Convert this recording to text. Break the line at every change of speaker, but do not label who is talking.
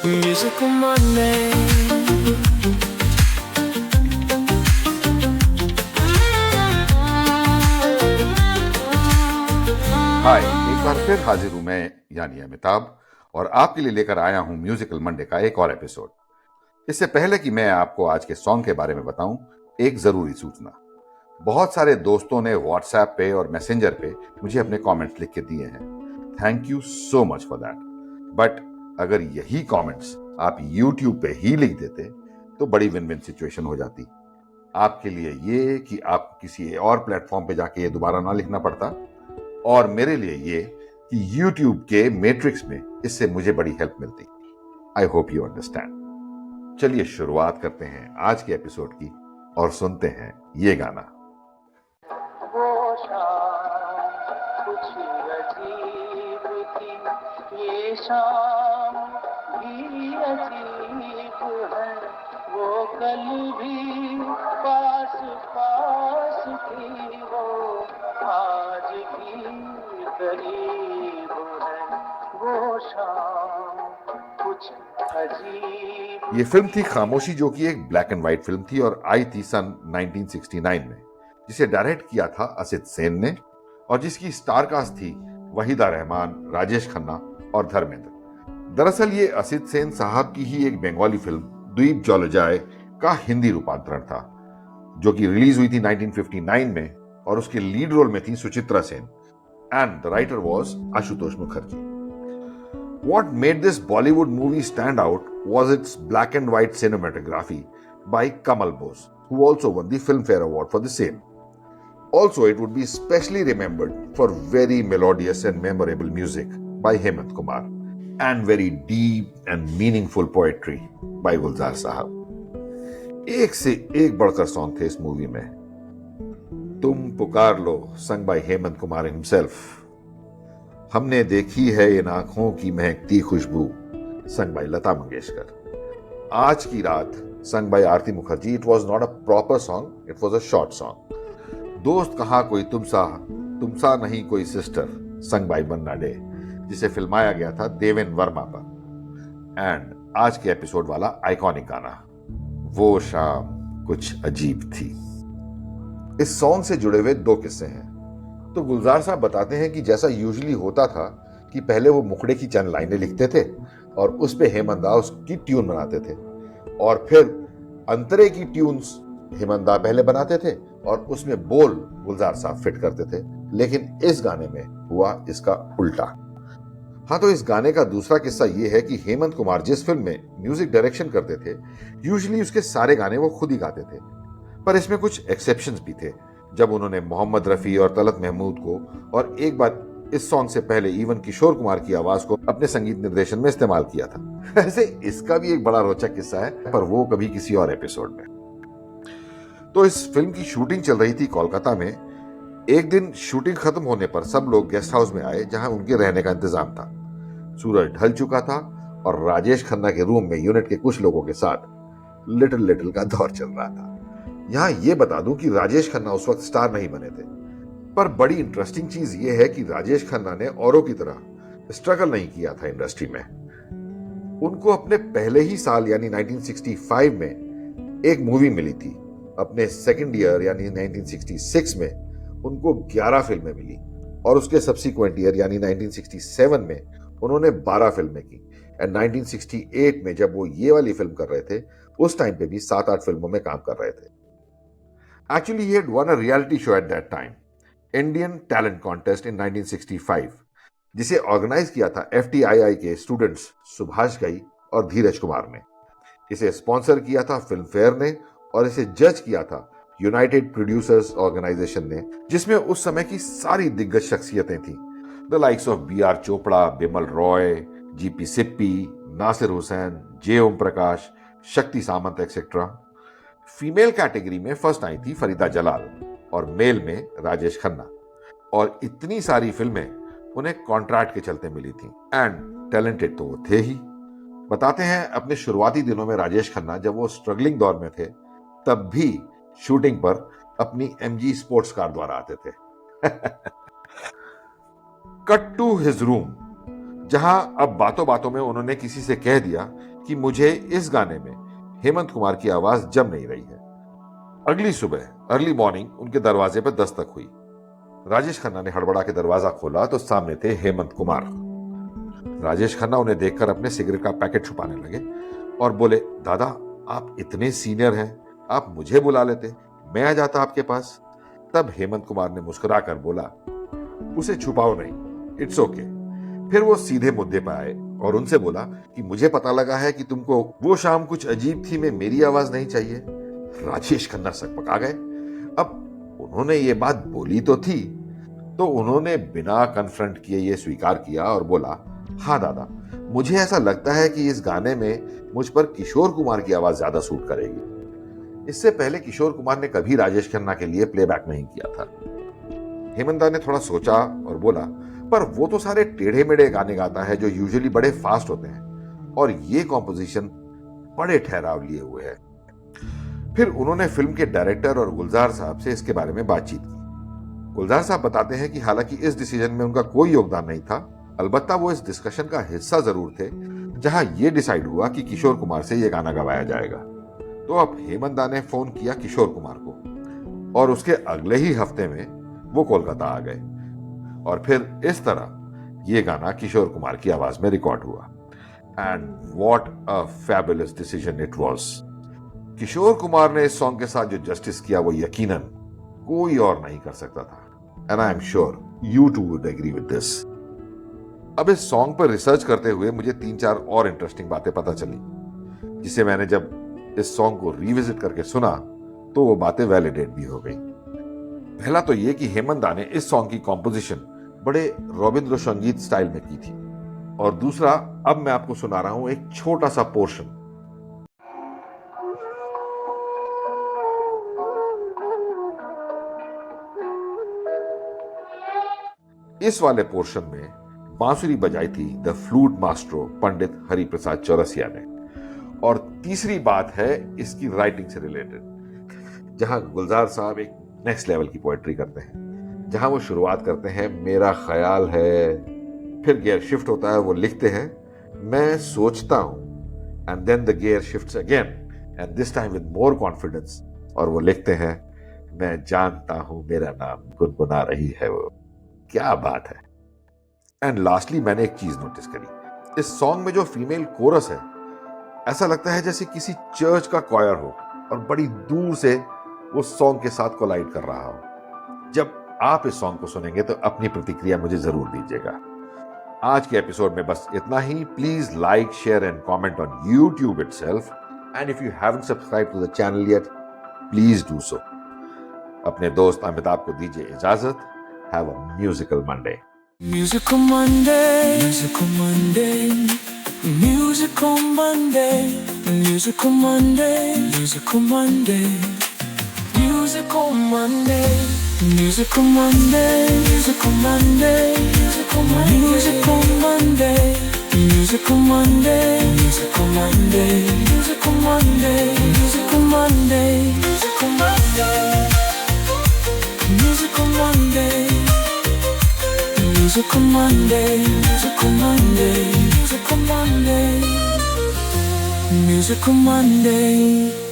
Musical Monday.
हाय, एक बार फिर हाजिर हूं मैं यानी अमिताभ और आपके लिए लेकर आया हूं म्यूजिकल मंडे का एक और एपिसोड। इससे पहले कि मैं आपको आज के सॉन्ग के बारे में बताऊं, एक जरूरी सूचना। बहुत सारे दोस्तों ने व्हाट्सएप पे और मैसेंजर पे मुझे अपने कमेंट्स लिख के दिए हैं। Thank you so much for that. But अगर यही कमेंट्स आप यूट्यूब पे ही लिख देते तो बड़ी विन विन सिचुएशन हो जाती। आपके लिए ये कि आप किसी और प्लेटफॉर्म पे जाके ये दोबारा ना लिखना पड़ता, और मेरे लिए ये कि YouTube के मैट्रिक्स में इससे मुझे बड़ी हेल्प मिलती। I hope you understand. चलिए शुरुआत करते हैं आज के एपिसोड की और सुनते हैं ये गाना।
वो शाम कुछ अजीब थी, ये शाम भी अजीब है। वो कल भी पास पास थी, वो आज भी करीब है। वो शाम कुछ अजीब।
ये फिल्म थी खामोशी, जो कि एक ब्लैक एंड व्हाइट फिल्म थी और आई थी सन 1969 में, जिसे डायरेक्ट किया था असित सेन ने और जिसकी स्टार कास्ट थी वहीदा रहमान, राजेश खन्ना और धर्मेंद्र। दरअसल ये असित सेन साहब की ही एक बंगाली फिल्म द्वीप जलजाए का हिंदी रूपांतरण था, जो कि रिलीज हुई थी 1959 में और उसके लीड रोल में थी Suchitra Sen and the writer was Ashutosh Mukherjee. What made this Bollywood movie stand out was its black and white cinematography by Kamal Bose, who also won the Filmfare Award for the same. Also, it would be specially remembered for very melodious and memorable music by Hemant Kumar and very deep and meaningful poetry by Gulzar Sahab. एक से एक बढ़कर song थे इस movie में। तुम पुकार लो, sung by Hemant Kumar himself. हमने देखी है इन आंखों की महकती खुशबू, संग बाय लता मंगेशकर। आज की रात, sung by Aarti Mukherjee. It was not a proper song, it was a short song. दोस्त कहा कोई तुमसा नहीं कोई sister, sung by Banna day, जिसे फिल्माया गया था देवेन वर्मा पर। एंड आज के एपिसोड वाला आइकॉनिक गाना, वो शाम कुछ अजीब थी। इस सॉन्ग से जुड़े हुए दो किस्से हैं। तो गुलजार साहब बताते हैं कि जैसा यूजुअली होता था कि पहले वो मुखड़े की चंद लाइनें लिखते थे और उस पे हेमंत दा उसकी ट्यून बनाते थे, और फिर अंतरे की ट्यून्स हेमंत दा पहले बनाते थे और उसमें बोल गुलजार साहब फिट करते थे। लेकिन इस गाने में हुआ इसका उल्टा। हाँ, तो इस गाने का दूसरा किस्सा ये है कि हेमंत कुमार जिस फिल्म में म्यूजिक डायरेक्शन करते थे, यूजुअली उसके सारे गाने वो खुद ही गाते थे, पर इसमें कुछ एक्सेप्शंस भी थे। जब उन्होंने मोहम्मद रफी और तलत महमूद को और एक बार इस सॉन्ग से पहले इवन किशोर कुमार की आवाज को अपने संगीत निर्देशन में इस्तेमाल किया था। ऐसे इसका भी एक बड़ा रोचक किस्सा है, पर वो कभी किसी और एपिसोड में। तो इस फिल्म की शूटिंग चल रही थी कोलकाता में। एक दिन शूटिंग खत्म होने पर सब लोग गेस्ट हाउस में आए, जहां उनके रहने का इंतजाम था। सूरज ढल चुका था और राजेश खन्ना के रूम में यूनिट के कुछ लोगों के साथ लिटिल लिटिल का दौर चल रहा था। यहां यह बता दूं कि राजेश खन्ना उस वक्त स्टार नहीं बने थे, पर बड़ी इंटरेस्टिंग चीज यह है कि राजेश खन्ना ने औरों की तरह स्ट्रगल नहीं किया था इंडस्ट्री में। उनको अपने पहले ही साल यानी 1965 में एक मूवी मिली थी। अपने सेकंड ईयर यानी 1966 में उनको 11 फिल्में मिली और उसके सब्सिक्वेंट ईयर यानी 1967 में उन्होंने 12 फिल्में की। एंड 1968 में जब वो ये वाली फिल्म कर रहे थे, उस टाइम पे भी 7-8 फिल्मों में काम कर रहे थे। Actually, he had won a reality show at that time, Indian Talent Contest in 1965, जिसे ऑर्गेनाइज किया था FTII के स्टूडेंट्स सुभाष घई और धीरज कुमार ने। इसे स्पॉन्सर किया था फिल्म फेयर ने और इसे जज किया था यूनाइटेड प्रोड्यूसर्स ऑर्गेनाइजेशन ने, जिसमें उस समय की सारी दिग्गज शख्सियतें थीं। The likes of BR Chopra, Bimal Roy, GP Sippy, Nasir Hussain, J Om Prakash, Shakti Samanta etcetera. Female category में फर्स्ट आई थी फरीदा जलाल और मेल में राजेश खन्ना। और इतनी सारी फिल्में उन्हें कॉन्ट्रैक्ट के चलते मिली थी। एंड टैलेंटेड तो वो थे ही। बताते हैं अपने शुरुआती दिनों में राजेश खन्ना जब वो स्ट्रगलिंग दौर में थे, तब भी शूटिंग पर अपनी MG स्पोर्ट्स कार द्वारा आते थे। कट टू हिज रूम, जहां अब बातों बातों में उन्होंने किसी से कह दिया कि मुझे इस गाने में हेमंत कुमार की आवाज जम नहीं रही है। अगली सुबह अर्ली मॉर्निंग उनके दरवाजे पर दस्तक हुई। राजेश खन्ना ने हड़बड़ा के दरवाजा खोला तो सामने थे हेमंत कुमार। राजेश खन्ना उन्हें देखकर अपने सिगरेट का पैकेट छुपाने लगे और बोले, दादा आप इतने सीनियर हैं, आप मुझे बुला लेते, मैं आ जाता आपके पास। तब हेमंत कुमार ने मुस्कुराकर बोला, उसे छुपाओ नहीं, इट्स ओके। फिर वो सीधे मुद्दे पर आए और उनसे बोला कि मुझे पता लगा है कि तुमको वो शाम कुछ अजीब थी में मेरी आवाज नहीं चाहिए। राजेश खन्ना सकपका गए। अब उन्होंने ये बात बोली तो थी, तो उन्होंने बिना कन्फ्रंट किए ये स्वीकार किया और बोला, हाँ दादा, मुझे ऐसा लगता है कि इस गाने में मुझ पर किशोर कुमार की आवाज ज्यादा सूट करेगी। इससे पहले किशोर कुमार ने कभी राजेश खन्ना के लिए प्लेबैक नहीं किया था। हेमंत दा ने थोड़ा सोचा और बोला, पर वो तो सारे टेढ़े मेढ़े गाने गाता है जो यूजुअली बड़े फास्ट होते हैं, और ये कॉम्पोजिशन बड़े ठहराव लिए हुए है। फिर उन्होंने फिल्म के डायरेक्टर और गुलजार साहब से इसके बारे में बातचीत की। गुलजार साहब बताते हैं कि हालांकि इस डिसीजन में उनका कोई योगदान नहीं था, अलबत्ता वो इस डिस्कशन का हिस्सा जरूर थे जहां ये डिसाइड हुआ कि किशोर कुमार से ये गाना गवाया जाएगा। तो अब हेमंत दा ने फोन किया किशोर कुमार को और उसके अगले ही हफ्ते में वो कोलकाता आ गए और फिर इस तरह ये गाना किशोर कुमार की आवाज में रिकॉर्ड हुआ। And what a fabulous decision it was. Kishore Kumar ने इस सॉन्ग के साथ जो जस्टिस किया वो यकीनन कोई और नहीं कर सकता था। And I am sure you too would agree with this. अब इस सॉन्ग पर रिसर्च करते हुए मुझे 3-4 और इंटरेस्टिंग बातें पता चली, जिसे मैंने जब इस सॉन्ग को रिविजिट करके सुना तो वो बातें वैलिडेट भी हो गई। पहला तो ये कि हेमंत दा ने इस सॉन्ग की कॉम्पोजिशन बड़े रविंद्र संगीत स्टाइल में की थी, और दूसरा अब मैं आपको सुना रहा हूं एक छोटा सा पोर्शन। इस वाले पोर्शन में बांसुरी बजाई थी the flute maestro Pandit Hariprasad Chaurasia ने। और तीसरी बात है इसकी राइटिंग से रिलेटेड, जहां गुलजार साहब एक नेक्स्ट लेवल की पोएट्री करते हैं, जहां वो शुरुआत करते हैं मेरा ख्याल है, फिर गियर शिफ्ट होता है, वो लिखते हैं मैं सोचता हूं, and then the gear shifts again and this time with more confidence, और वो लिखते हैं मैं जानता हूं मेरा नाम गुनगुना रही है वो। क्या बात है। एंड लास्टली मैंने एक चीज नोटिस करी, इस सॉन्ग में जो फीमेल कोरस है, ऐसा लगता है जैसे किसी चर्च का कॉयर हो और बड़ी दूर से वो सॉन्ग के साथ कोलाइड कर रहा हो। जब आप इस सॉन्ग को सुनेंगे तो अपनी प्रतिक्रिया मुझे जरूर दीजिएगा। आज के एपिसोड में बस इतना ही। Please like, share and comment on YouTube itself, and if you haven't subscribed to the channel yet, please do so. अपने दोस्त अमिताभ को दीजिए इजाजत। Have a musical Monday.
Musical Monday, Musical Monday, Musical Monday, Musical Monday, Musical Monday, Musical Monday, Musical Monday, Musical Monday, Musical Monday, Musical Monday, Musical Monday, Musical Monday, Musical Monday, Musical Monday, Musical Monday, Musical Monday. Musical Monday, Musical Monday, Musical Monday, Musical Monday.